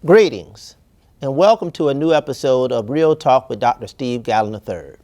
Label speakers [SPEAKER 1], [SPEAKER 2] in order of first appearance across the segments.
[SPEAKER 1] Greetings, and welcome to a new episode of Real Talk with Dr. Steve Gallen III.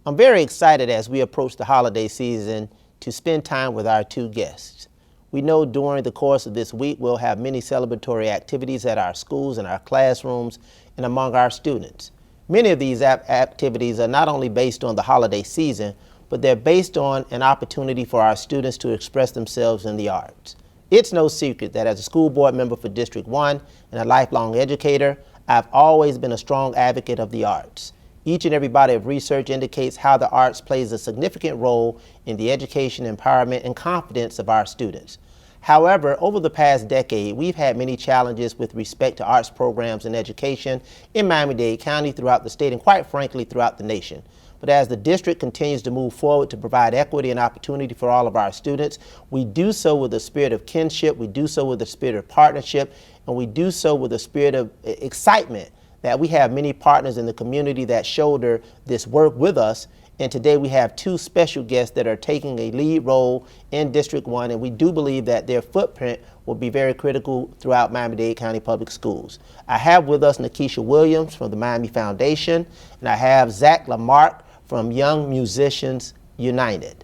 [SPEAKER 1] I'm very excited as we approach the holiday season to spend time with our two guests. We know during the course of this week we'll have many celebratory activities at our schools and our classrooms and among our students. Many of these activities are not only based on the holiday season, but they're based on an opportunity for our students to express themselves in the arts. It's no secret that as a school board member for District 1 and a lifelong educator, I've always been a strong advocate of the arts. Each and every body of research indicates how the arts plays a significant role in the education, empowerment, and confidence of our students. However, over the past decade, we've had many challenges with respect to arts programs and education in Miami-Dade County, throughout the state, and quite frankly, throughout the nation. But as the district continues to move forward to provide equity and opportunity for all of our students, we do so with a spirit of kinship, we do so with a spirit of partnership, and we do so with a spirit of excitement that we have many partners in the community that shoulder this work with us. And today we have two special guests that are taking a lead role in District 1, and we do believe that their footprint will be very critical throughout Miami-Dade County Public Schools. I have with us Nikisha Williams from the Miami Foundation, and I have Zach Lamarck from Young Musicians United.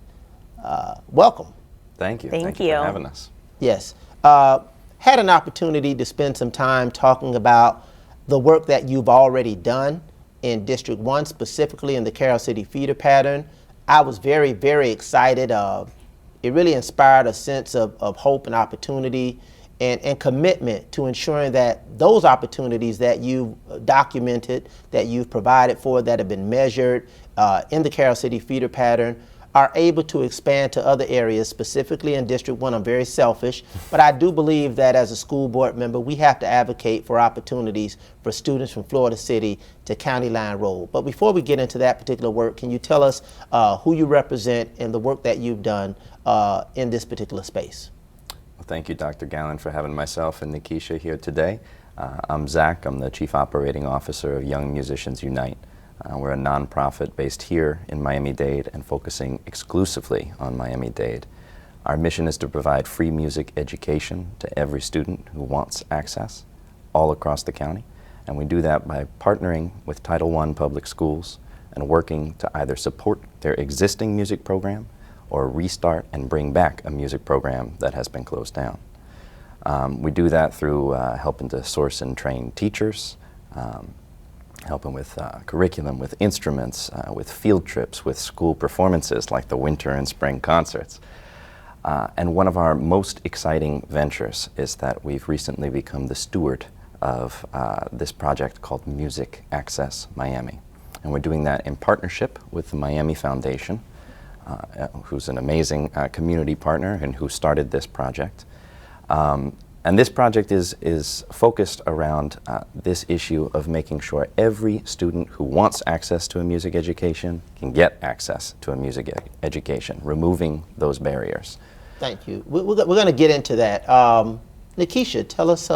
[SPEAKER 1] Welcome.
[SPEAKER 2] Thank you.
[SPEAKER 3] Thank
[SPEAKER 2] you for having us.
[SPEAKER 1] Yes. Had an opportunity to spend some time talking about the work that you've already done in District 1, specifically in the Carol City feeder pattern. I was very, very excited. It really inspired a sense of hope and opportunity and commitment to ensuring that those opportunities that you've documented, that you've provided for, that have been measured in the Carol City feeder pattern, are able to expand to other areas, specifically in District 1. I'm very selfish, but I do believe that as a school board member, we have to advocate for opportunities for students from Florida City to County Line Road. But before we get into that particular work, can you tell us who you represent and the work that you've done in this particular space?
[SPEAKER 2] Well, thank you, Dr. Gallen, for having myself and Nikisha here today. I'm Zach. I'm the Chief Operating Officer of Young Musicians Unite. We're a nonprofit based here in Miami-Dade and focusing exclusively on Miami-Dade. Our mission is to provide free music education to every student who wants access all across the county. And we do that by partnering with Title I public schools and working to either support their existing music program or restart and bring back a music program that has been closed down. We do that through helping to source and train teachers, helping with curriculum, with instruments, with field trips, with school performances like the winter and spring concerts. And one of our most exciting ventures is that we've recently become the steward of this project called Music Access Miami. And we're doing that in partnership with the Miami Foundation, who's an amazing community partner and who started this project. And this project is focused around this issue of making sure every student who wants access to a music education can get access to a music education, removing those barriers.
[SPEAKER 1] Thank you. We're going to get into that. Nikisha, tell us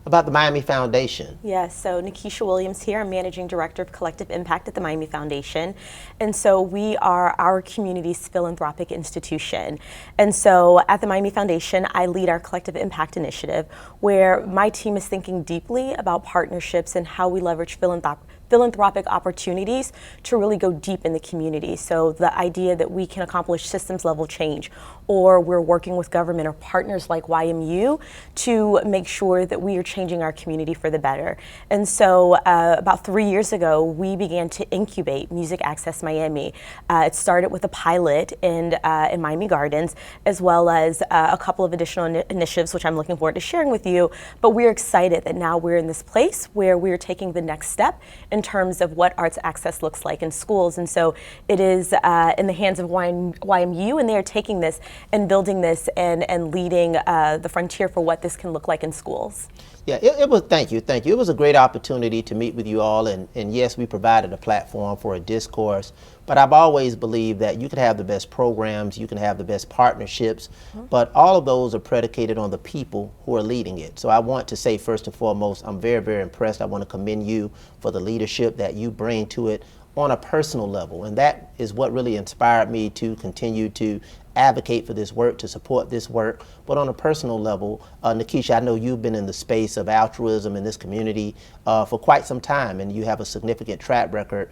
[SPEAKER 1] about the Miami Foundation.
[SPEAKER 3] Yes, so Nikisha Williams here. I'm Managing Director of Collective Impact at the Miami Foundation. And so we are our community's philanthropic institution. And so at the Miami Foundation, I lead our Collective Impact Initiative, where my team is thinking deeply about partnerships and how we leverage philanthropic opportunities to really go deep in the community. So the idea that we can accomplish systems level change, or we're working with government or partners like YMU to make sure that we are changing our community for the better. And so about 3 years ago, we began to incubate Music Access Miami. It started with a pilot in Miami Gardens, as well as a couple of additional initiatives, which I'm looking forward to sharing with you. But we're excited that now we're in this place where we're taking the next step in terms of what arts access looks like in schools. And so it is in the hands of YMU, and they are taking this and building this and leading the frontier for what this can look like in schools.
[SPEAKER 1] Yeah, it was, thank you. It was a great opportunity to meet with you all, and yes, we provided a platform for a discourse, but I've always believed that you can have the best programs, you can have the best partnerships, but all of those are predicated on the people who are leading it. So I want to say first and foremost, I'm very, very impressed. I want to commend you for the leadership that you bring to it on a personal level, and that is what really inspired me to continue to advocate for this work, to support this work. But on a personal level, Nikisha, I know you've been in the space of altruism in this community for quite some time, and you have a significant track record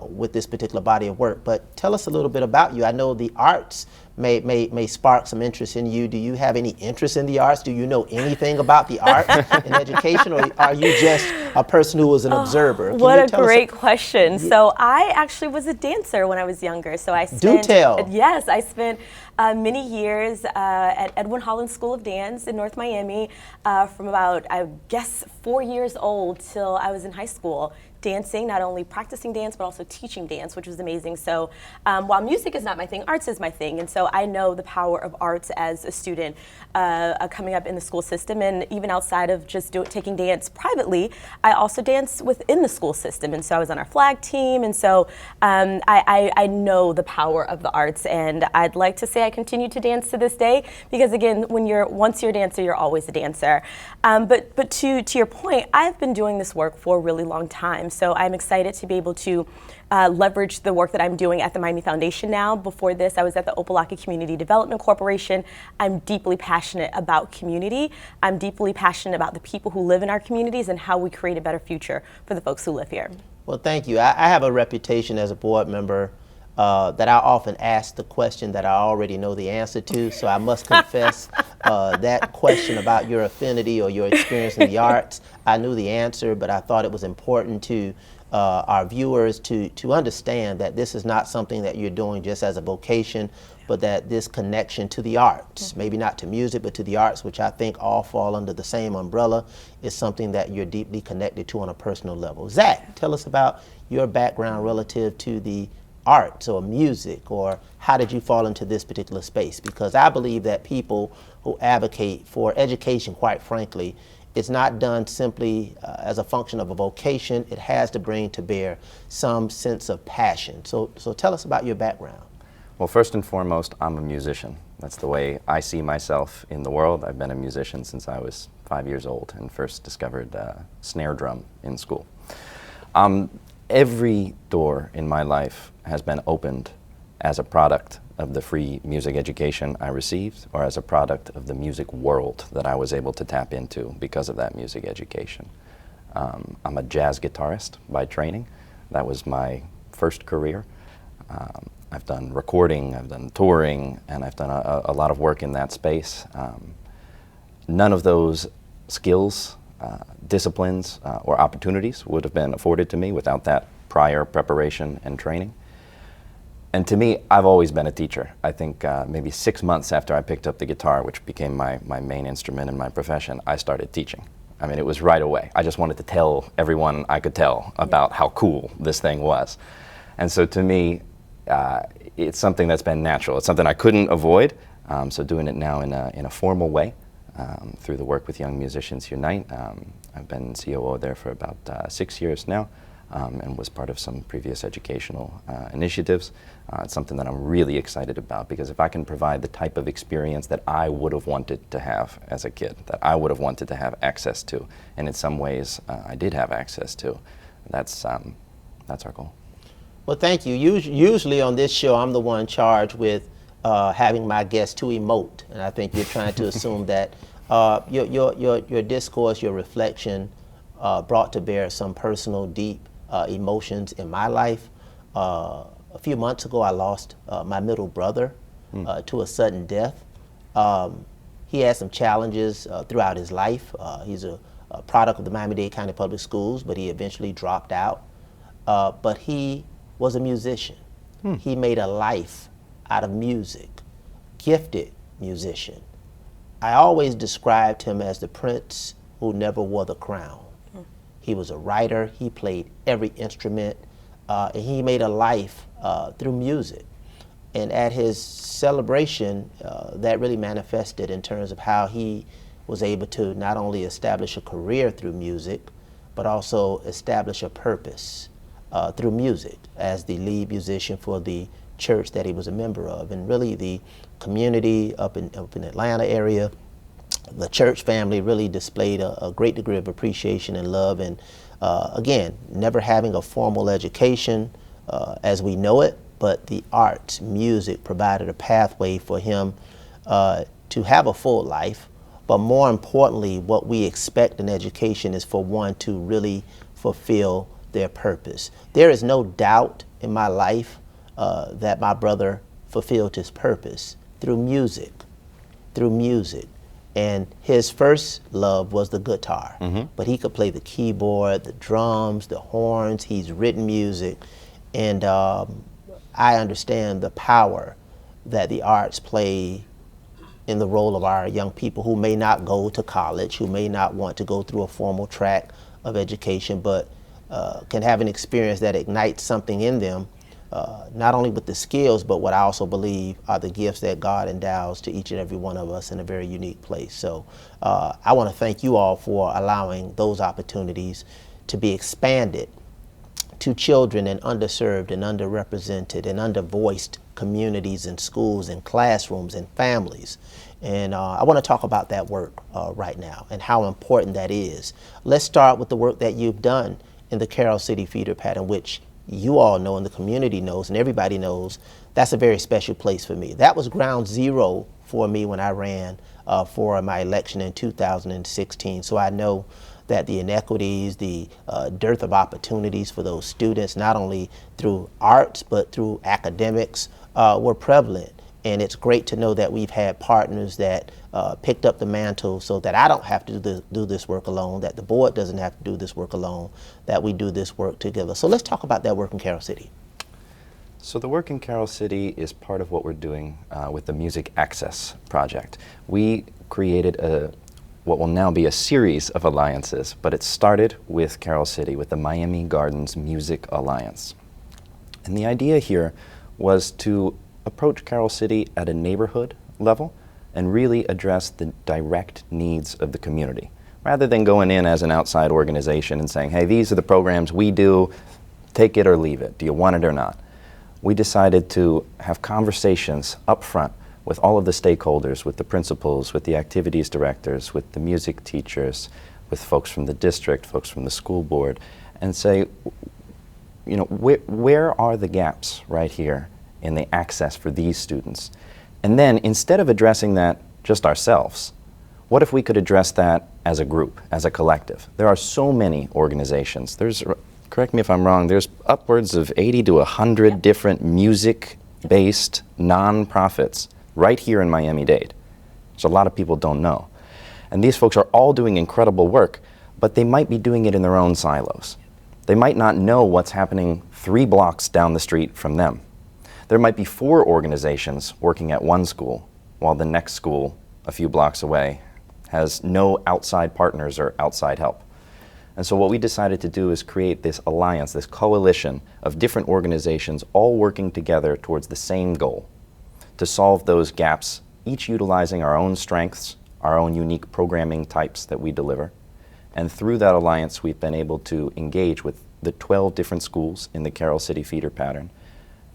[SPEAKER 1] with this particular body of work. But tell us a little bit about you. I know the arts may spark some interest in you. Do you have any interest in the arts? Do you know anything about the arts in education, or are you just a person who was an observer?
[SPEAKER 3] What a great question. So I actually was a dancer when I was younger. So I spent,
[SPEAKER 1] do tell.
[SPEAKER 3] Yes, I spent many years at Edwin Holland School of Dance in North Miami from about, I guess, 4 years old till I was in high school, dancing, not only practicing dance, but also teaching dance, which was amazing. So while music is not my thing, arts is my thing. And so I know the power of arts as a student coming up in the school system, and even outside of just taking dance privately, I also dance within the school system. And so I was on our flag team. And so I know the power of the arts, and I'd like to say I continue to dance to this day, because again, once you're a dancer, you're always a dancer. But to your point, I've been doing this work for a really long time. So I'm excited to be able to leverage the work that I'm doing at the Miami Foundation now. Before this, I was at the Opelika Community Development Corporation. I'm deeply passionate about community. I'm deeply passionate about the people who live in our communities and how we create a better future for the folks who live here.
[SPEAKER 1] Well, thank you. I have a reputation as a board member that I often ask the question that I already know the answer to, so I must confess that question about your affinity or your experience in the arts, I knew the answer, but I thought it was important to our viewers to understand that this is not something that you're doing just as a vocation, but that this connection to the arts, maybe not to music, but to the arts, which I think all fall under the same umbrella, is something that you're deeply connected to on a personal level. Zach, tell us about your background relative to the arts or music, or how did you fall into this particular space? Because I believe that people who advocate for education, quite frankly, it's not done simply as a function of a vocation. It has to bring to bear some sense of passion. So tell us about your background.
[SPEAKER 2] Well, first and foremost, I'm a musician. That's the way I see myself in the world. I've been a musician since I was 5 years old and first discovered snare drum in school. Every door in my life has been opened as a product of the free music education I received, or as a product of the music world that I was able to tap into because of that music education. I'm a jazz guitarist by training. That was my first career. I've done recording, I've done touring, and I've done a lot of work in that space. None of those skills, disciplines, or opportunities would have been afforded to me without that prior preparation and training. And to me, I've always been a teacher. I think maybe 6 months after I picked up the guitar, which became my main instrument in my profession, I started teaching. I mean, it was right away. I just wanted to tell everyone I could tell about how cool this thing was. And so to me, it's something that's been natural. It's something I couldn't avoid. So doing it now in a formal way through the work with Young Musicians Unite. I've been COO there for about 6 years now. And was part of some previous educational initiatives. It's something that I'm really excited about, because if I can provide the type of experience that I would have wanted to have as a kid, that I would have wanted to have access to, and in some ways I did have access to, that's our goal. Well, thank you. Usually on this show, I'm the one charged with having my guests to emote, and I think you're trying to assume that your discourse, your reflection, brought to bear some personal, deep emotions in my life. A few months ago, I lost my middle brother to a sudden death. He had some challenges throughout his life. He's a product of the Miami-Dade County Public Schools, but he eventually dropped out. But he was a musician. He made a life out of music, gifted musician. I always described him as the prince who never wore the crown. He was a writer, he played every instrument, and he made a life through music. And at his celebration, that really manifested in terms of how he was able to not only establish a career through music, but also establish a purpose through music as the lead musician for the church that he was a member of. And really the community up in Atlanta area, the church family really displayed a great degree of appreciation and love. And again, never having a formal education as we know it,
[SPEAKER 1] but the arts, music, provided a pathway for him to have a full life. But more importantly, what we expect in education is for one to really fulfill their purpose. There is no doubt in my life that my brother fulfilled his purpose through music. And his first love was the guitar, but he could play the keyboard, the drums, the horns. He's written music, and I understand the power that the arts play in the role of our young people who may not go to college, who may not want to go through a formal track of education, but can have an experience that ignites something in them, not only with the skills, but what I also believe are the gifts that God endows to each and every one of us in a very unique place. So I want to thank you all for allowing those opportunities to be expanded to children in underserved and underrepresented and undervoiced communities and schools and classrooms and families. And I want to talk about that work right now and how important that is. Let's start with the work that you've done in the Carroll City feeder pattern, which you all know and the community knows and everybody knows. That's a very special place for me. That was ground zero for me when I ran for my election in 2016. So I know that the inequities, the dearth of opportunities for those students, not only through arts, but through academics, were prevalent. And it's great to know that we've had partners that picked up the mantle so that I don't have to do this work alone, that the board doesn't have to do this work alone, that we do this work together. So let's talk about that work in Carroll City.
[SPEAKER 2] So the work in Carroll City is part of what we're doing with the Music Access Project. We created what will now be a series of alliances, but it started with Carroll City with the Miami Gardens Music Alliance. And the idea here was to approach Carroll City at a neighborhood level and really address the direct needs of the community, rather than going in as an outside organization and saying, hey, these are the programs we do, take it or leave it, do you want it or not? We decided to have conversations up front with all of the stakeholders, with the principals, with the activities directors, with the music teachers, with folks from the district, folks from the school board, and say, you know, where are the gaps right here in the access for these students? And then instead of addressing that just ourselves, what if we could address that as a group, as a collective? There are so many organizations. There's, correct me if I'm wrong, there's upwards of 80 to 100 different music-based nonprofits right here in Miami-Dade. So a lot of people don't know. And these folks are all doing incredible work, but they might be doing it in their own silos. They might not know what's happening 3 blocks down the street from them. There might be 4 organizations working at one school, while the next school, a few blocks away, has no outside partners or outside help. And so what we decided to do is create this alliance, this coalition of different organizations all working together towards the same goal, to solve those gaps, each utilizing our own strengths, our own unique programming types that we deliver. And through that alliance, we've been able to engage with the 12 different schools in the Carroll City feeder pattern.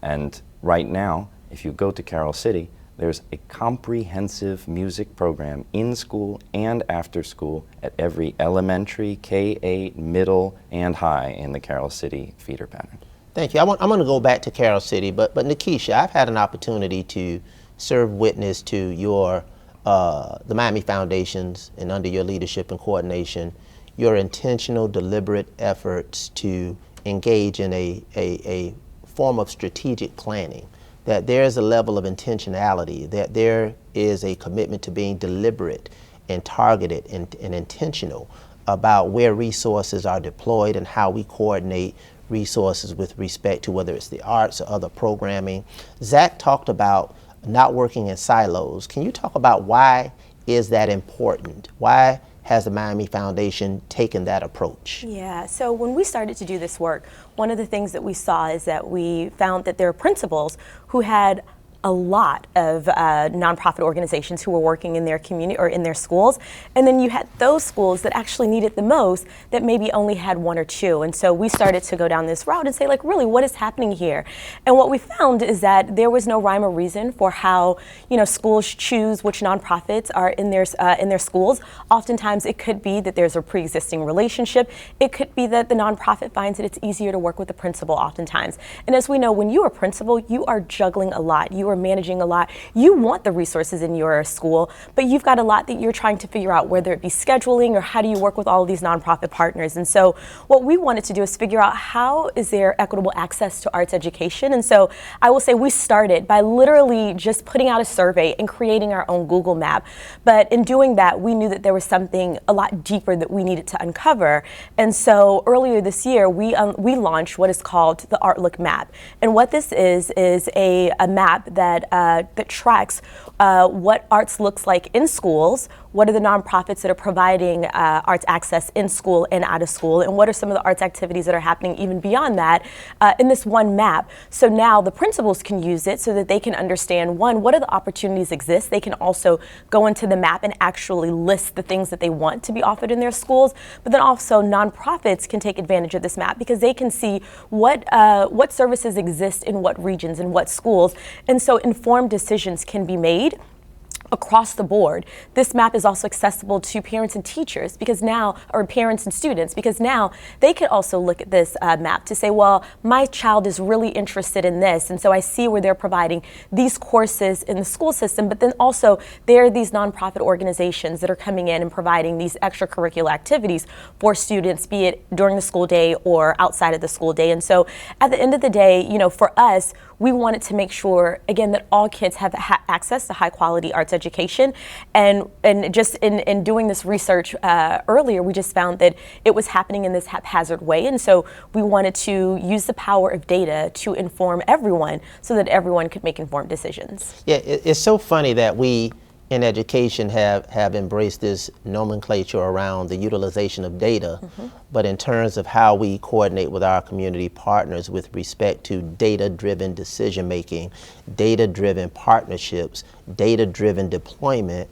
[SPEAKER 2] And right now, if you go to Carroll City, there's a comprehensive music program in school and after school at every elementary, K-8, middle, and high in the Carroll City feeder pattern.
[SPEAKER 1] Thank you. I'm going to go back to Carroll City, but Nikisha, I've had an opportunity to serve witness to your the Miami Foundations, and under your leadership and coordination, your intentional, deliberate efforts to engage in a form of strategic planning, that there is a level of intentionality, that there is a commitment to being deliberate and targeted and intentional about where resources are deployed and how we coordinate resources with respect to whether it's the arts or other programming. Zach talked about not working in silos. Can you talk about why is that important? Why has the Miami Foundation taken that approach?
[SPEAKER 3] Yeah, so when we started to do this work, one of the things that we saw is that we found that there are principals who had a lot of nonprofit organizations who were working in their community or in their schools. And then you had those schools that actually needed the most that maybe only had one or two. And so we started to go down this route and say, like, really, what is happening here? And what we found is that there was no rhyme or reason for how, schools choose which nonprofits are in their schools. Oftentimes it could be that there's a pre-existing relationship. It could be that the nonprofit finds that it's easier to work with the principal oftentimes. And as we know, when you are principal, you are juggling a lot. You are managing a lot. You want the resources in your school, but you've got a lot that you're trying to figure out, whether it be scheduling or how do you work with all of these nonprofit partners. And so what we wanted to do is figure out how is there equitable access to arts education. And so I will say we started by literally just putting out a survey and creating our own Google map. But in doing that, we knew that there was something a lot deeper that we needed to uncover. And so earlier this year, we launched what is called the ArtLook map. And what this is a map that tracks what arts looks like in schools, what are the nonprofits that are providing arts access in school and out of school, and what are some of the arts activities that are happening even beyond that in this one map. So now the principals can use it so that they can understand, one, what are the opportunities exist. They can also go into the map and actually list the things that they want to be offered in their schools. But then also nonprofits can take advantage of this map because they can see what services exist in what regions and what schools. And so informed decisions can be made across the board. This map is also accessible to parents and teachers or parents and students, because now they could also look at this map to say, well, my child is really interested in this. And so I see where they're providing these courses in the school system, but then also there are these nonprofit organizations that are coming in and providing these extracurricular activities for students, be it during the school day or outside of the school day. And so at the end of the day, for us, we wanted to make sure, again, that all kids have access to high quality arts education. And just in doing this research earlier, we just found that it was happening in this haphazard way. And so we wanted to use the power of data to inform everyone so that everyone could make informed decisions.
[SPEAKER 1] Yeah, it's so funny that we in education have embraced this nomenclature around the utilization of data, but in terms of how we coordinate with our community partners with respect to data-driven decision-making, data-driven partnerships, data-driven deployment,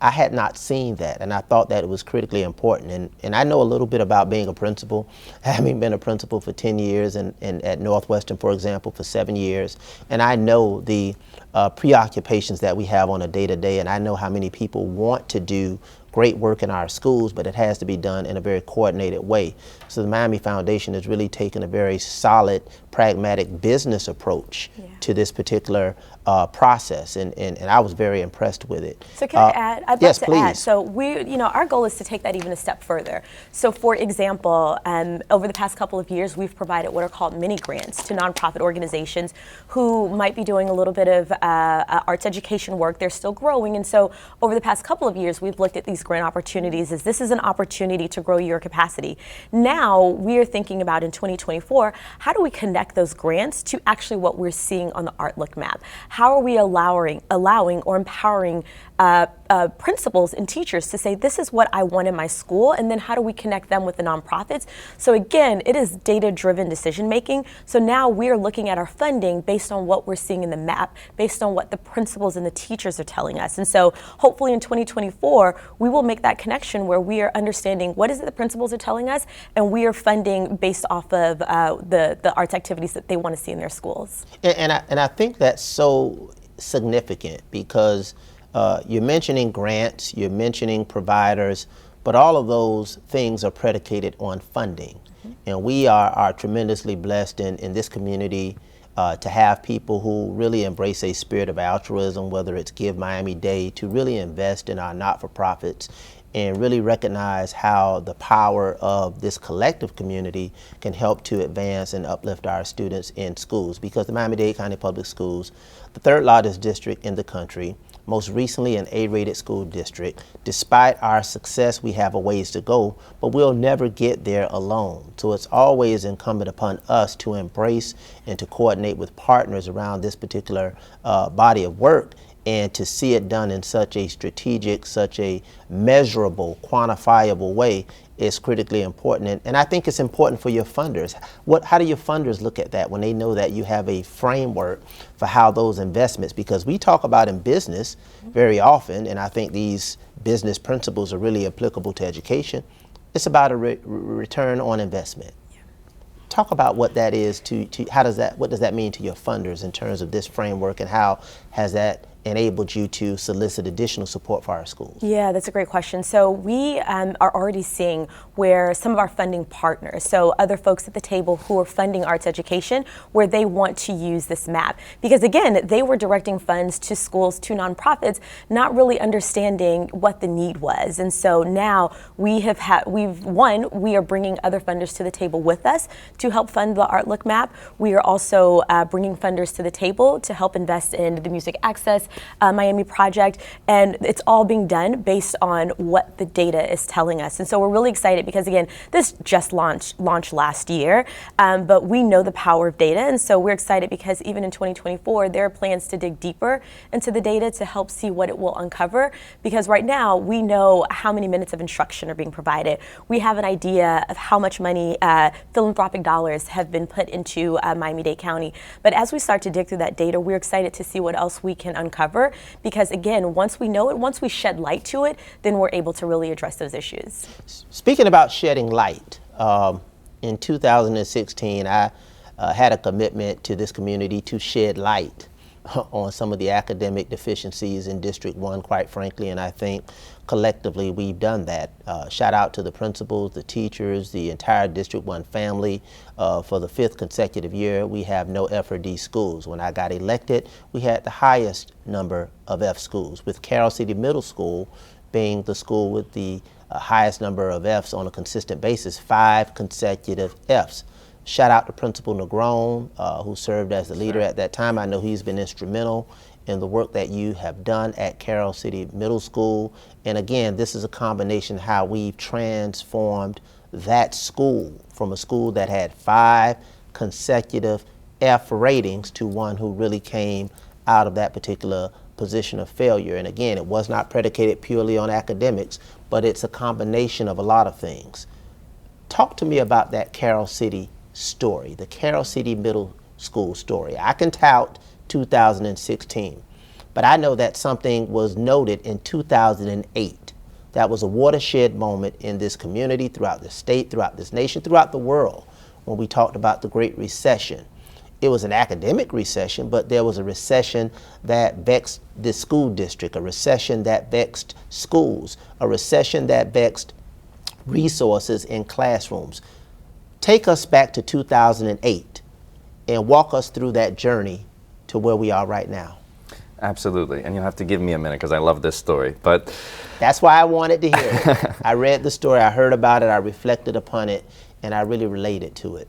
[SPEAKER 1] I had not seen that, and I thought that it was critically important. And I know a little bit about being a principal, having been a principal for 10 years and at Northwestern, for example, for 7 years. And I know the preoccupations that we have on a day-to-day, and I know how many people want to do great work in our schools, but it has to be done in a very coordinated way. So the Miami Foundation has really taken a very solid, pragmatic business approach to this particular process, and I was very impressed with it.
[SPEAKER 3] So can I add? I'd
[SPEAKER 1] yes,
[SPEAKER 3] love to
[SPEAKER 1] please.
[SPEAKER 3] add. So our goal is to take that even a step further. So for example, over the past couple of years, we've provided what are called mini grants to nonprofit organizations who might be doing a little bit of arts education work. They're still growing, and so over the past couple of years, we've looked at these grant opportunities as this is an opportunity to grow your capacity. Now we are thinking about in 2024, how do we connect those grants to actually what we're seeing on the ArtLook map? How are we allowing or empowering principals and teachers to say, this is what I want in my school, and then how do we connect them with the nonprofits? So again, it is data-driven decision making. So now we're looking at our funding based on what we're seeing in the map, based on what the principals and the teachers are telling us. And so hopefully in 2024, we will make that connection where we are understanding what is it the principals are telling us, and we are funding based off of the arts activities that they want to see in their schools.
[SPEAKER 1] And I think that's so significant because you're mentioning grants, you're mentioning providers, but all of those things are predicated on funding. And we are tremendously blessed in this community to have people who really embrace a spirit of altruism, whether it's Give Miami Day, to really invest in our not-for-profits and really recognize how the power of this collective community can help to advance and uplift our students in schools. Because the Miami-Dade County Public Schools, the third largest district in the country, most recently an A-rated school district. Despite our success, we have a ways to go, but we'll never get there alone. So it's always incumbent upon us to embrace and to coordinate with partners around this particular body of work And to see it done in such a strategic, such a measurable, quantifiable way is critically important. And I think it's important for your funders. How do your funders look at that when they know that you have a framework for how those investments, because we talk about in business very often, and I think these business principles are really applicable to education, it's about a return on investment. Talk about what that is what does that mean to your funders in terms of this framework, and how has that enabled you to solicit additional support for our schools?
[SPEAKER 3] Yeah, that's a great question. So we are already seeing where some of our funding partners, so other folks at the table who are funding arts education, where they want to use this map. Because again, they were directing funds to schools, to nonprofits, not really understanding what the need was. And so now we are bringing other funders to the table with us to help fund the Art-Look map. We are also bringing funders to the table to help invest in the Music Access Miami project, and it's all being done based on what the data is telling us. And so we're really excited because, again, this just launched last year, but we know the power of data, and so we're excited because even in 2024 there are plans to dig deeper into the data to help see what it will uncover, because right now we know how many minutes of instruction are being provided. We have an idea of how much money philanthropic dollars have been put into Miami-Dade County, but as we start to dig through that data, we're excited to see what else we can uncover, because again, once we know it, once we shed light to it, then we're able to really address those issues.
[SPEAKER 1] Speaking about shedding light, in 2016 I had a commitment to this community to shed light on some of the academic deficiencies in District 1, quite frankly, and I think collectively we've done that. Shout out to the principals, the teachers, the entire District 1 family. For the 5th consecutive year, we have no F or D schools. When I got elected, we had the highest number of F schools, with Carroll City Middle School being the school with the highest number of Fs on a consistent basis, 5 consecutive Fs. Shout out to Principal Negron, who served as the leader at that time. I know he's been instrumental in the work that you have done at Carroll City Middle School. And again, this is a combination of how we've transformed that school from a school that had 5 consecutive F ratings to one who really came out of that particular position of failure. And again, it was not predicated purely on academics, but it's a combination of a lot of things. Talk to me about that Carroll City story, the Carroll City Middle School story. I can tout 2016, but I know that something was noted in 2008. That was a watershed moment in this community, throughout the state, throughout this nation, throughout the world, when we talked about the Great Recession. It was an academic recession, but there was a recession that vexed this school district, a recession that vexed schools, a recession that vexed resources in classrooms. Take us back to 2008 and walk us through that journey to where we are right now.
[SPEAKER 2] Absolutely, and you'll have to give me a minute because I love this story. But
[SPEAKER 1] that's why I wanted to hear it. I read the story, I heard about it, I reflected upon it, and I really related to it.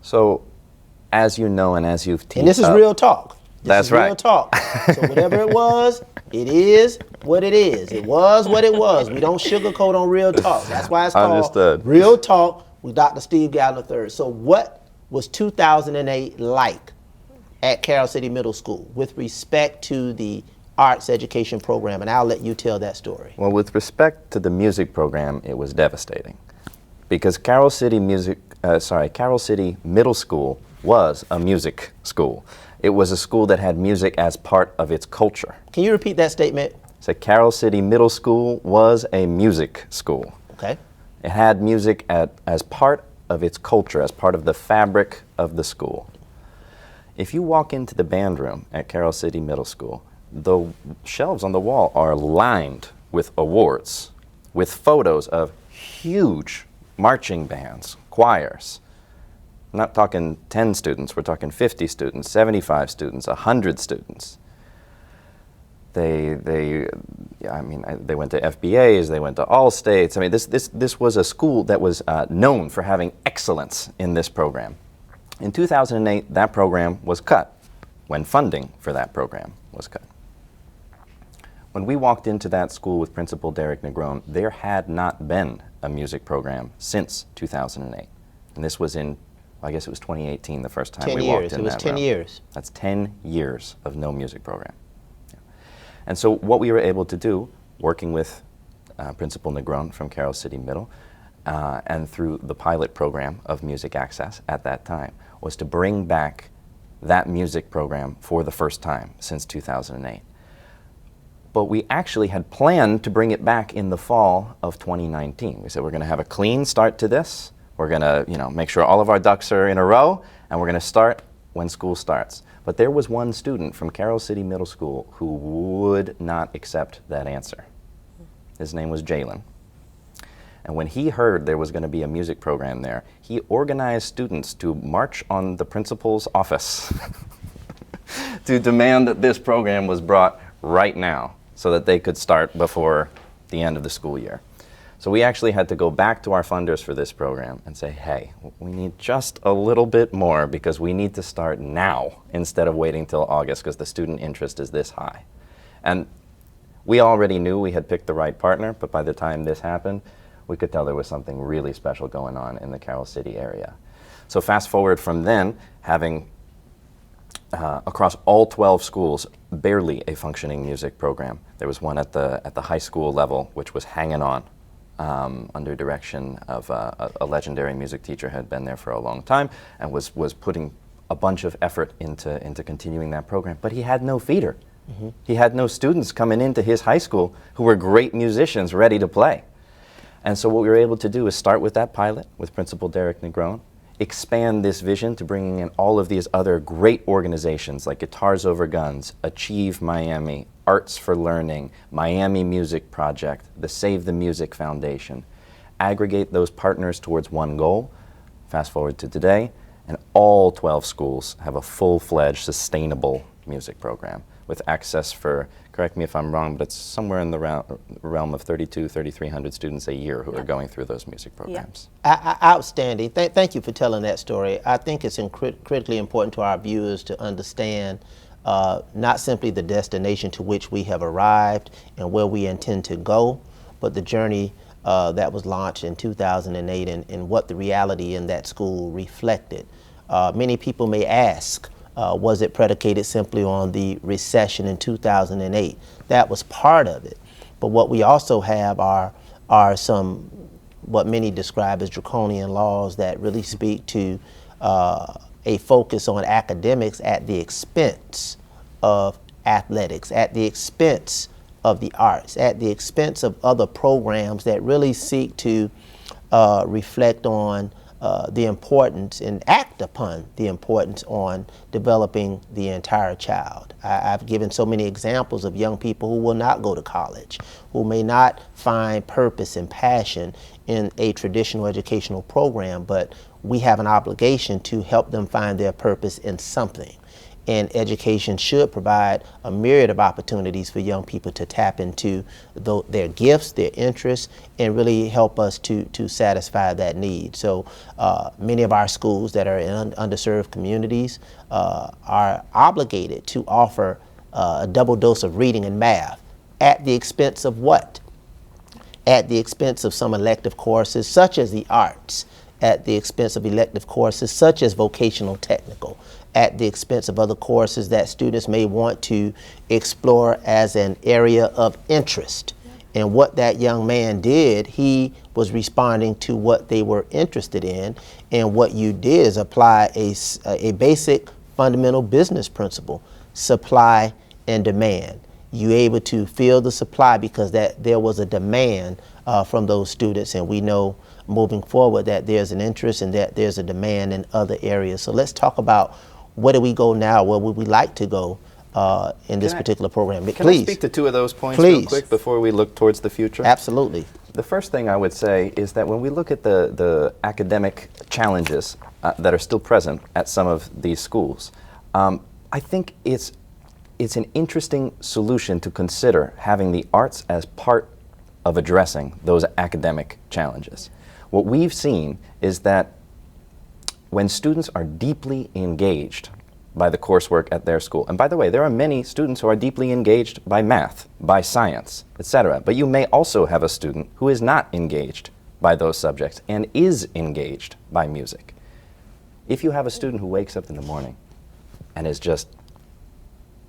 [SPEAKER 2] So, as you know, and as you've teased
[SPEAKER 1] and this is real talk.
[SPEAKER 2] That's right.
[SPEAKER 1] Real talk. So whatever it was, it is what it is. It was what it was. We don't sugarcoat on real talk. That's why it's called
[SPEAKER 2] Understood.
[SPEAKER 1] Real Talk with Dr. Steve Gallon III. So what was 2008 like at Carroll City Middle School with respect to the arts education program? And I'll let you tell that story.
[SPEAKER 2] Well, with respect to the music program, it was devastating, because Carroll City Middle School was a music school. It was a school that had music as part of its culture.
[SPEAKER 1] Can you repeat that statement?
[SPEAKER 2] So Carroll City Middle School was a music school.
[SPEAKER 1] Okay.
[SPEAKER 2] It had music as part of its culture, as part of the fabric of the school. If you walk into the band room at Carroll City Middle School, the shelves on the wall are lined with awards, with photos of huge marching bands, choirs. I'm not talking 10 students, we're talking 50 students, 75 students, 100 students. They went to FBAs, they went to All-States. I mean, this was a school that was known for having excellence in this program. In 2008, that program was cut, when funding for that program was cut. When we walked into that school with Principal Derek Negron, there had not been a music program since 2008. And this was in, I guess it was 2018, the first time we walked in that room.
[SPEAKER 1] 10 years.
[SPEAKER 2] That's 10 years of no music program. Yeah. And so what we were able to do, working with Principal Negron from Carroll City Middle, and through the pilot program of Music Access at that time, was to bring back that music program for the first time since 2008. But we actually had planned to bring it back in the fall of 2019. We said we're going to have a clean start to this. We're going to, make sure all of our ducks are in a row, and we're going to start when school starts. But there was one student from Carroll City Middle School who would not accept that answer. His name was Jalen. And when he heard there was going to be a music program there, he organized students to march on the principal's office to demand that this program was brought right now, so that they could start before the end of the school year. So we actually had to go back to our funders for this program and say, hey, we need just a little bit more because we need to start now instead of waiting till August because the student interest is this high. And we already knew we had picked the right partner, but by the time this happened, we could tell there was something really special going on in the Carroll City area. So fast forward from then, having across all 12 schools, barely a functioning music program. There was one at the high school level, which was hanging on under direction of a legendary music teacher who had been there for a long time and was putting a bunch of effort into continuing that program. But he had no feeder. Mm-hmm. He had no students coming into his high school who were great musicians ready to play. And so what we were able to do is start with that pilot with Principal Derek Negron, expand this vision to bringing in all of these other great organizations like Guitars Over Guns, Achieve Miami, Arts for Learning, Miami Music Project, the Save the Music Foundation. Aggregate those partners towards one goal. Fast forward to today, and all 12 schools have a full-fledged, sustainable music program with access for, correct me if I'm wrong, but it's somewhere in the realm of 3,300 students a year who are going through those music programs.
[SPEAKER 1] Outstanding. Thank you for telling that story. I think it's critically important to our viewers to understand not simply the destination to which we have arrived and where we intend to go, but the journey that was launched in 2008 and what the reality in that school reflected. Many people may ask, was it predicated simply on the recession in 2008? That was part of it. But what we also have are some, what many describe as draconian laws that really speak to a focus on academics at the expense of athletics, at the expense of the arts, at the expense of other programs that really seek to reflect on the importance and act upon the importance on developing the entire child. I've given so many examples of young people who will not go to college, who may not find purpose and passion in a traditional educational program, but we have an obligation to help them find their purpose in something. And education should provide a myriad of opportunities for young people to tap into their gifts, their interests, and really help us to satisfy that need. So many of our schools that are in underserved communities are obligated to offer a double dose of reading and math at the expense of what? At the expense of some elective courses such as the arts, at the expense of elective courses such as vocational technical, at the expense of other courses that students may want to explore as an area of interest. And what that young man did, he was responding to what they were interested in, and what you did is apply a basic fundamental business principle, supply and demand. You able to fill the supply because there was a demand from those students, and we know moving forward that there's an interest and that there's a demand in other areas. So let's talk about where do we go now, where would we like to go in this particular program.
[SPEAKER 2] Can I speak to two of those points real quick before we look towards the future?
[SPEAKER 1] Absolutely.
[SPEAKER 2] The first thing I would say is that when we look at the academic challenges that are still present at some of these schools, I think it's an interesting solution to consider having the arts as part of addressing those academic challenges. What we've seen is that when students are deeply engaged by the coursework at their school, and by the way, there are many students who are deeply engaged by math, by science, etc., but you may also have a student who is not engaged by those subjects and is engaged by music. If you have a student who wakes up in the morning and is just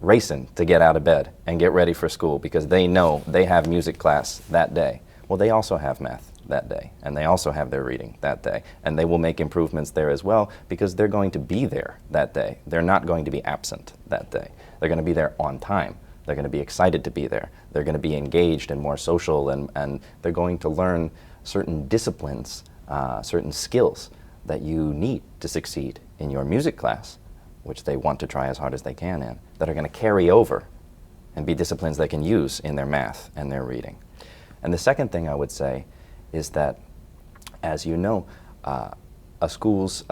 [SPEAKER 2] racing to get out of bed and get ready for school because they know they have music class that day. Well, they also have math that day, and they also have their reading that day, and they will make improvements there as well because they're going to be there that day. They're not going to be absent that day. They're going to be there on time. They're going to be excited to be there. They're going to be engaged and more social, and they're going to learn certain disciplines, certain skills that you need to succeed in your music class, which they want to try as hard as they can in, that are going to carry over and be disciplines they can use in their math and their reading. And the second thing I would say is that, as you know, a school's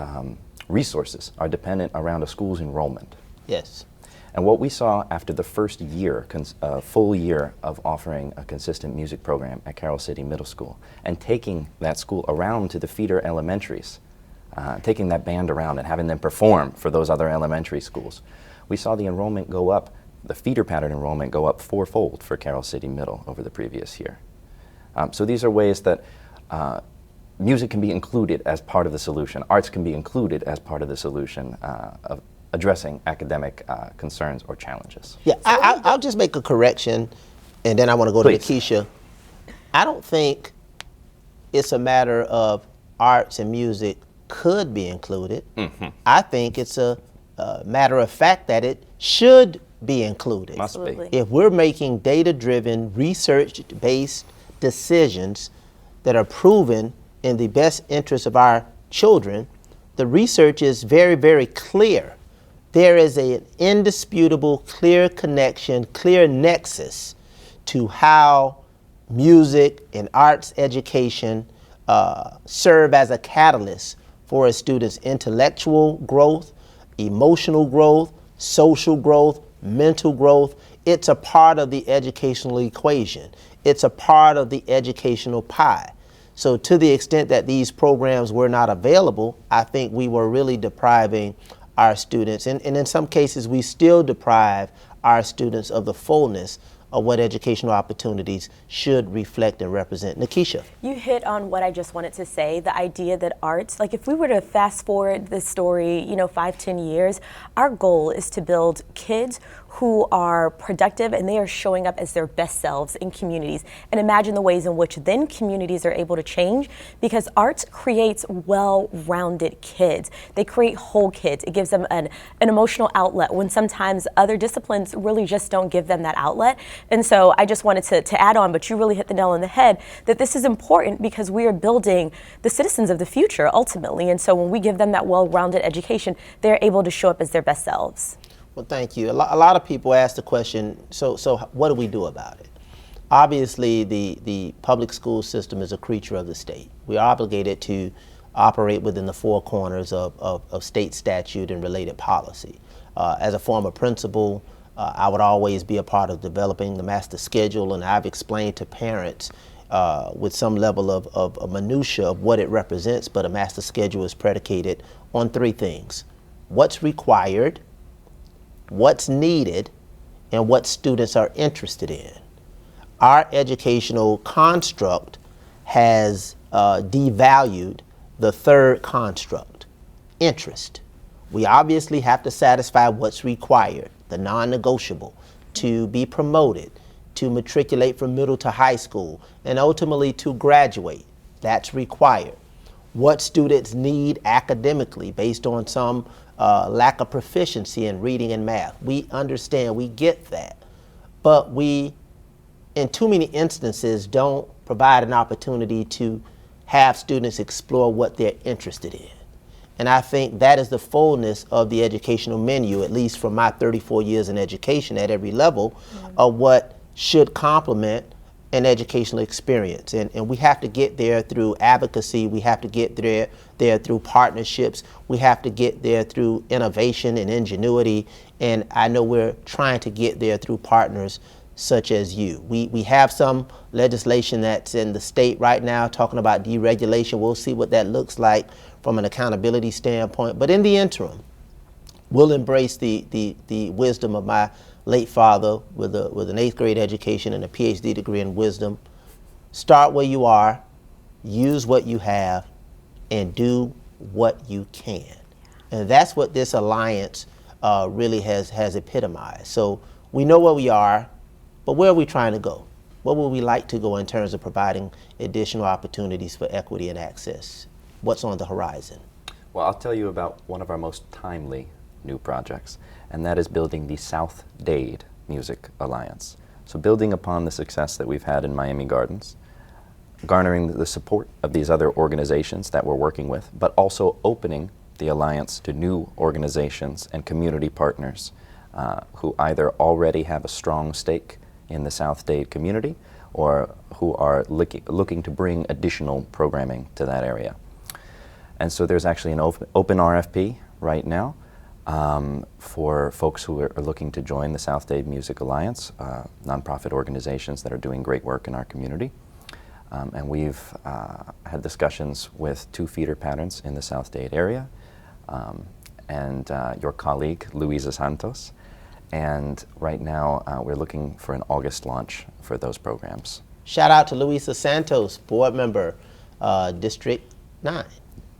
[SPEAKER 2] resources are dependent around a school's enrollment.
[SPEAKER 1] Yes.
[SPEAKER 2] And what we saw after the first year, full year of offering a consistent music program at Carroll City Middle School and taking that school around to the feeder elementaries, taking that band around and having them perform for those other elementary schools, we saw the enrollment go up, the feeder pattern enrollment go up fourfold for Carroll City Middle over the previous year. So these are ways that music can be included as part of the solution, arts can be included as part of the solution of addressing academic concerns or challenges.
[SPEAKER 1] Yeah, I'll just make a correction, and then I want to go
[SPEAKER 2] Please.
[SPEAKER 1] to Lakeisha. I don't think it's a matter of arts and music could be included. I think it's a matter of fact that it should be included.
[SPEAKER 2] Must be.
[SPEAKER 3] Absolutely.
[SPEAKER 1] If we're making data-driven, research-based decisions that are proven in the best interest of our children, the research is very, very clear. There is an indisputable, clear connection, clear nexus to how music and arts education serve as a catalyst for a student's intellectual growth, emotional growth, social growth, mental growth. It's a part of the educational equation. It's a part of the educational pie. So to the extent that these programs were not available, I think we were really depriving our students, and in some cases we still deprive our students of the fullness of what educational opportunities should reflect and represent. Lakeisha.
[SPEAKER 3] You hit on what I just wanted to say, the idea that arts, like if we were to fast forward this story, 5-10 years, our goal is to build kids who are productive and they are showing up as their best selves in communities. And imagine the ways in which then communities are able to change, because arts creates well-rounded kids. They create whole kids. It gives them an emotional outlet when sometimes other disciplines really just don't give them that outlet. And so I just wanted to add on, but you really hit the nail on the head, that this is important because we are building the citizens of the future ultimately. And so when we give them that well-rounded education, they're able to show up as their best selves.
[SPEAKER 1] Well, thank you. A lot of people ask the question, so what do we do about it? Obviously, the public school system is a creature of the state. We are obligated to operate within the four corners of state statute and related policy. As a former principal, I would always be a part of developing the master schedule, and I've explained to parents with some level of minutia of what it represents, but a master schedule is predicated on three things: what's required, what's needed, and what students are interested in. Our educational construct has devalued the third construct, interest. We obviously have to satisfy what's required, the non-negotiable, to be promoted, to matriculate from middle to high school, and ultimately to graduate. That's required. What students need academically based on some lack of proficiency in reading and math. We understand, we get that. But we, in too many instances, don't provide an opportunity to have students explore what they're interested in. And I think that is the fullness of the educational menu, at least from my 34 years in education at every level, of what should complement an educational experience. And we have to get there through advocacy. We have to get there through partnerships. We have to get there through innovation and ingenuity. And I know we're trying to get there through partners such as you. We have some legislation that's in the state right now talking about deregulation. We'll see what that looks like from an accountability standpoint. But in the interim, we'll embrace the wisdom of my late father with an 8th grade education and a PhD degree in wisdom. Start where you are, use what you have, and do what you can. And that's what this alliance really has epitomized. So we know where we are, but where are we trying to go? Where would we like to go in terms of providing additional opportunities for equity and access? What's on the horizon?
[SPEAKER 2] Well, I'll tell you about one of our most timely new projects, and that is building the South Dade Music Alliance. So building upon the success that we've had in Miami Gardens, garnering the support of these other organizations that we're working with, but also opening the alliance to new organizations and community partners who either already have a strong stake in the South Dade community or who are looking to bring additional programming to that area. And so there's actually an open RFP right now for folks who are looking to join the South Dade Music Alliance, nonprofit organizations that are doing great work in our community. And we've had discussions with 2 feeder patterns in the South Dade area, and your colleague, Luisa Santos. And right now, we're looking for an August launch for those programs.
[SPEAKER 1] Shout out to Luisa Santos, board member, District 9.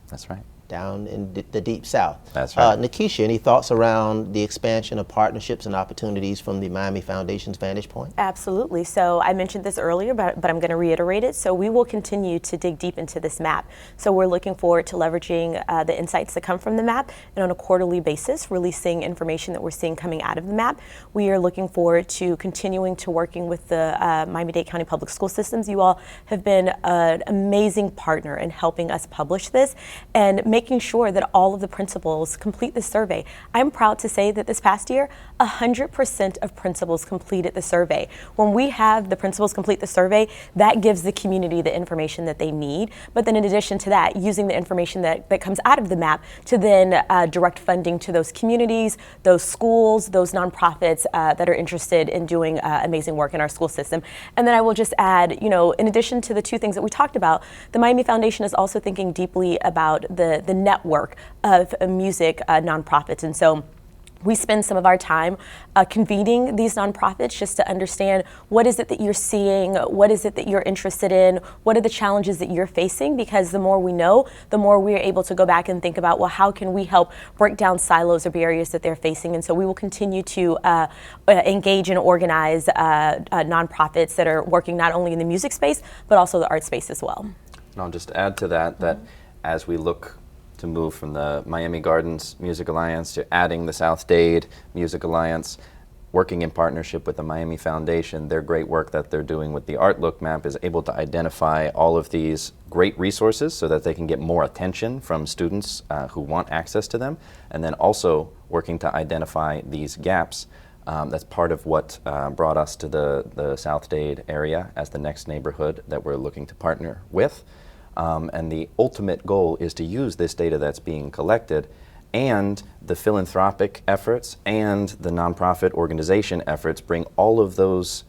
[SPEAKER 2] That's right.
[SPEAKER 1] Down in the Deep South.
[SPEAKER 2] That's right.
[SPEAKER 1] Nikisha, any thoughts around the expansion of partnerships and opportunities from the Miami Foundation's vantage point?
[SPEAKER 3] Absolutely. So I mentioned this earlier, but I'm going to reiterate it. So we will continue to dig deep into this map. So we're looking forward to leveraging the insights that come from the map, and on a quarterly basis, releasing information that we're seeing coming out of the map. We are looking forward to continuing to working with the Miami-Dade County Public School Systems. You all have been an amazing partner in helping us publish this and making sure that all of the principals complete the survey. I'm proud to say that this past year, 100% of principals completed the survey. When we have the principals complete the survey, that gives the community the information that they need. But then in addition to that, using the information that comes out of the map to then direct funding to those communities, those schools, those nonprofits that are interested in doing amazing work in our school system. And then I will just add, in addition to the 2 things that we talked about, the Miami Foundation is also thinking deeply about the network of music nonprofits. And so we spend some of our time convening these nonprofits just to understand what is it that you're seeing, what is it that you're interested in, what are the challenges that you're facing, because the more we know, the more we're able to go back and think about, well, how can we help break down silos or barriers that they're facing? And so we will continue to engage and organize nonprofits that are working not only in the music space, but also the art space as well.
[SPEAKER 2] And I'll just add to that, as we look to move from the Miami Gardens Music Alliance to adding the South Dade Music Alliance, working in partnership with the Miami Foundation, their great work that they're doing with the Art Look map is able to identify all of these great resources so that they can get more attention from students who want access to them, and then also working to identify these gaps. That's part of what brought us to the South Dade area as the next neighborhood that we're looking to partner with. And the ultimate goal is to use this data that's being collected and the philanthropic efforts and the nonprofit organization efforts, bring all of those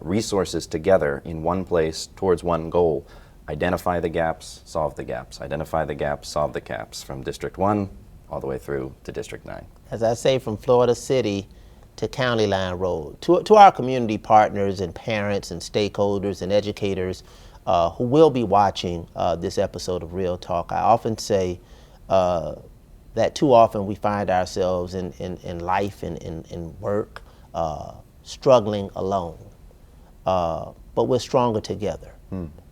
[SPEAKER 2] resources together in one place towards one goal. Identify the gaps, solve the gaps. Identify the gaps, solve the gaps, from District 1 all the way through to District 9.
[SPEAKER 1] As I say, from Florida City to County Line Road. To our community partners and parents and stakeholders and educators who will be watching this episode of Real Talk, I often say that too often we find ourselves in life and in work struggling alone, but we're stronger together.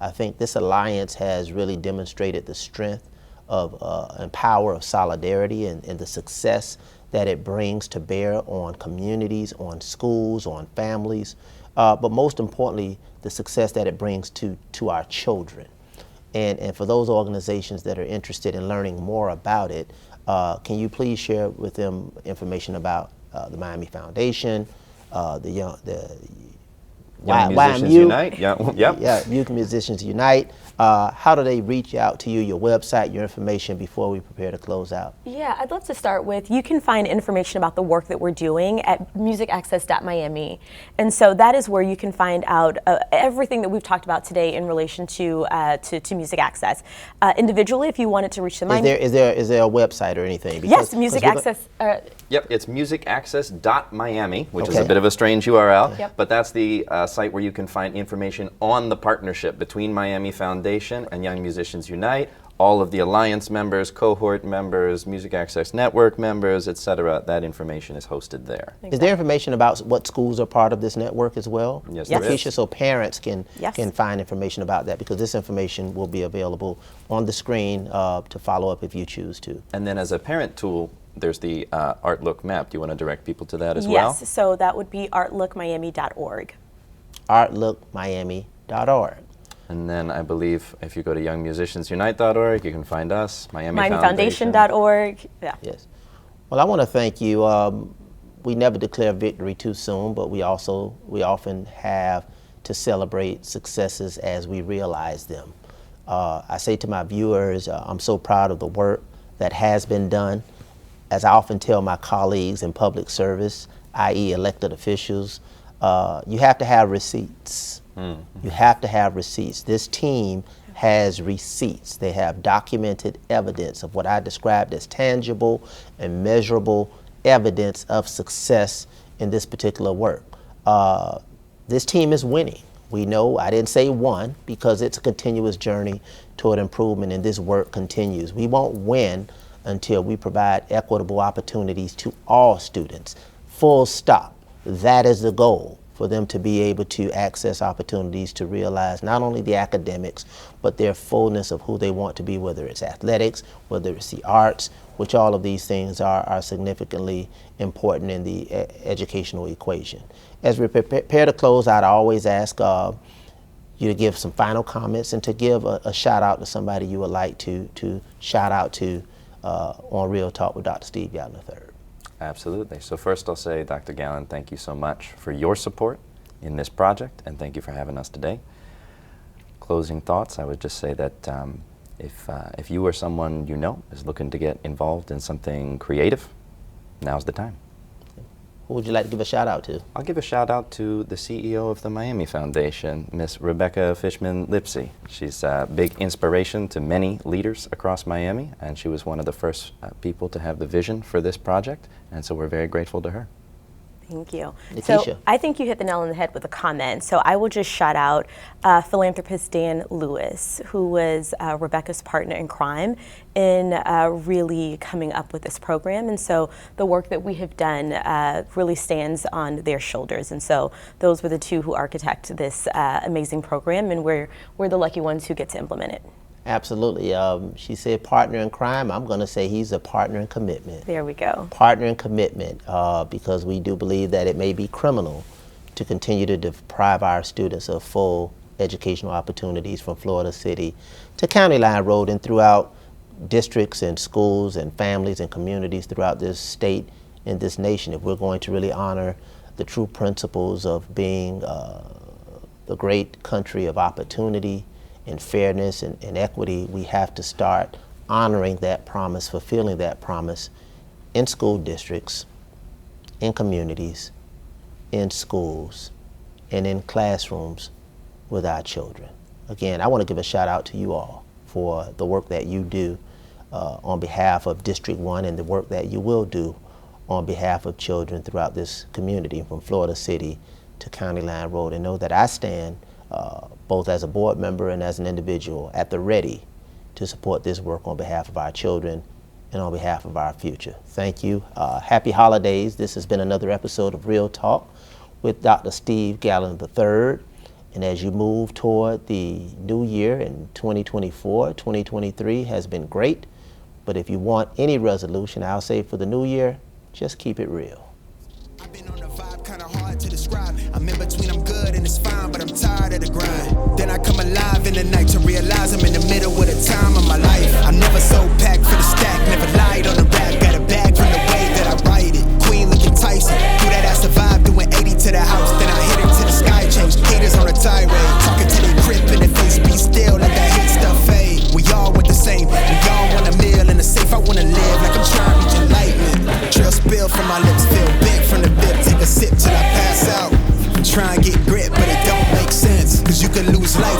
[SPEAKER 1] I think this alliance has really demonstrated the strength of and power of solidarity and the success that it brings to bear on communities, on schools, on families, but most importantly, the success that it brings to our children. And for those organizations that are interested in learning more about it, can you please share with them information about the Miami Foundation, the
[SPEAKER 2] Young Musicians Unite?
[SPEAKER 1] Youth Musicians Unite. How do they reach out to you, your website, your information, before we prepare to close out?
[SPEAKER 3] Yeah, I'd love to start with, you can find information about the work that we're doing at musicaccess.miami. And so that is where you can find out everything that we've talked about today in relation to Music Access. Individually, if you wanted to reach the Miami...
[SPEAKER 1] Is there a website or anything?
[SPEAKER 3] Yes, Music Access...
[SPEAKER 2] Yep, it's musicaccess.miami, which is a bit of a strange URL, but that's the site where you can find information on the partnership between Miami Foundation and Young Musicians Unite, all of the Alliance members, cohort members, Music Access Network members, etc. That information is hosted there.
[SPEAKER 1] Is there information about what schools are part of this network as well?
[SPEAKER 2] Yes, there is.
[SPEAKER 1] Lakeisha, so parents can
[SPEAKER 3] Yes.
[SPEAKER 1] find information about that, because this information will be available on the screen to follow up if you choose to.
[SPEAKER 2] And then as a parent tool, there's the Artlook map. Do you want to direct people to that as well?
[SPEAKER 3] Yes, so that would be artlookmiami.org.
[SPEAKER 1] artlookmiami.org.
[SPEAKER 2] And then I believe if you go to youngmusiciansunite.org, you can find us, Miami Foundation.
[SPEAKER 3] MiamiFoundation.org. Yeah.
[SPEAKER 1] Yes. Well, I want to thank you. We never declare victory too soon, but we often have to celebrate successes as we realize them. I say to my viewers, I'm so proud of the work that has been done. As I often tell my colleagues in public service, i.e. elected officials, you have to have receipts. You have to have receipts. This team has receipts. They have documented evidence of what I described as tangible and measurable evidence of success in this particular work. This team is winning. We know, I didn't say won, because it's a continuous journey toward improvement, and this work continues. We won't win until we provide equitable opportunities to all students. Full stop. That is the goal, for them to be able to access opportunities to realize not only the academics, but their fullness of who they want to be, whether it's athletics, whether it's the arts, which all of these things are significantly important in the educational equation. As we prepare to close out, I always ask you to give some final comments and to give a shout out to somebody you would like to shout out to on Real Talk with Dr. Steve Gallon III.
[SPEAKER 2] Absolutely. So first I'll say, Dr. Gallon, thank you so much for your support in this project, and thank you for having us today. Closing thoughts, I would just say that if you or someone you know is looking to get involved in something creative, now's the time.
[SPEAKER 1] Who would you like to give a shout out to?
[SPEAKER 2] I'll give a shout out to the CEO of the Miami Foundation, Miss Rebecca Fishman-Lipsey. She's a big inspiration to many leaders across Miami, and she was one of the first people to have the vision for this project, and so we're very grateful to her.
[SPEAKER 3] Thank you.
[SPEAKER 1] Lakeisha.
[SPEAKER 3] So I think you hit the nail on the head with a comment. So I will just shout out philanthropist Dan Lewis, who was Rebecca's partner in crime in really coming up with this program. And so the work that we have done really stands on their shoulders. And so those were the two who architect this amazing program, and we're the lucky ones who get to implement it.
[SPEAKER 1] Absolutely. She said partner in crime. I'm going to say he's a partner in commitment.
[SPEAKER 3] There we go.
[SPEAKER 1] Partner in commitment, because we do believe that it may be criminal to continue to deprive our students of full educational opportunities from Florida City to County Line Road and throughout districts and schools and families and communities throughout this state and this nation. If we're going to really honor the true principles of being the great country of opportunity and fairness and equity, we have to start honoring that promise, fulfilling that promise in school districts, in communities, in schools, and in classrooms with our children. Again, I want to give a shout out to you all for the work that you do on behalf of District 1 and the work that you will do on behalf of children throughout this community from Florida City to County Line Road, and know that I stand both as a board member and as an individual at the ready to support this work on behalf of our children and on behalf of our future. Thank you. Happy holidays. This has been another episode of Real Talk with Dr. Steve Gallon III. And as you move toward the new year in 2024, 2023 has been great. But if you want any resolution, I'll say for the new year, just keep it real.
[SPEAKER 4] I've been on a vibe kind of hard to describe. I'm in between, I'm good and it's fine, but I'm tired of the grind. Then I come alive in the night to realize I'm in the middle of the time of my life. I'm never so packed for the stack, never lied on the rap. Got a bag from the way that I write it. Queen looking Tyson, do that ass survive, doing 80 to the house. Then I hit her to the sky, change haters on a tirade. Talking to their crib in the face, be still, let that hit stuff fade. We all want the same, we all want a meal in the safe. I wanna live like I'm trying to reach enlightenment. Trail spill from my lips, feel big from the bib. Take a sip till I pass out. I'm trying to get grit, but it don't make sense. Cause you can lose life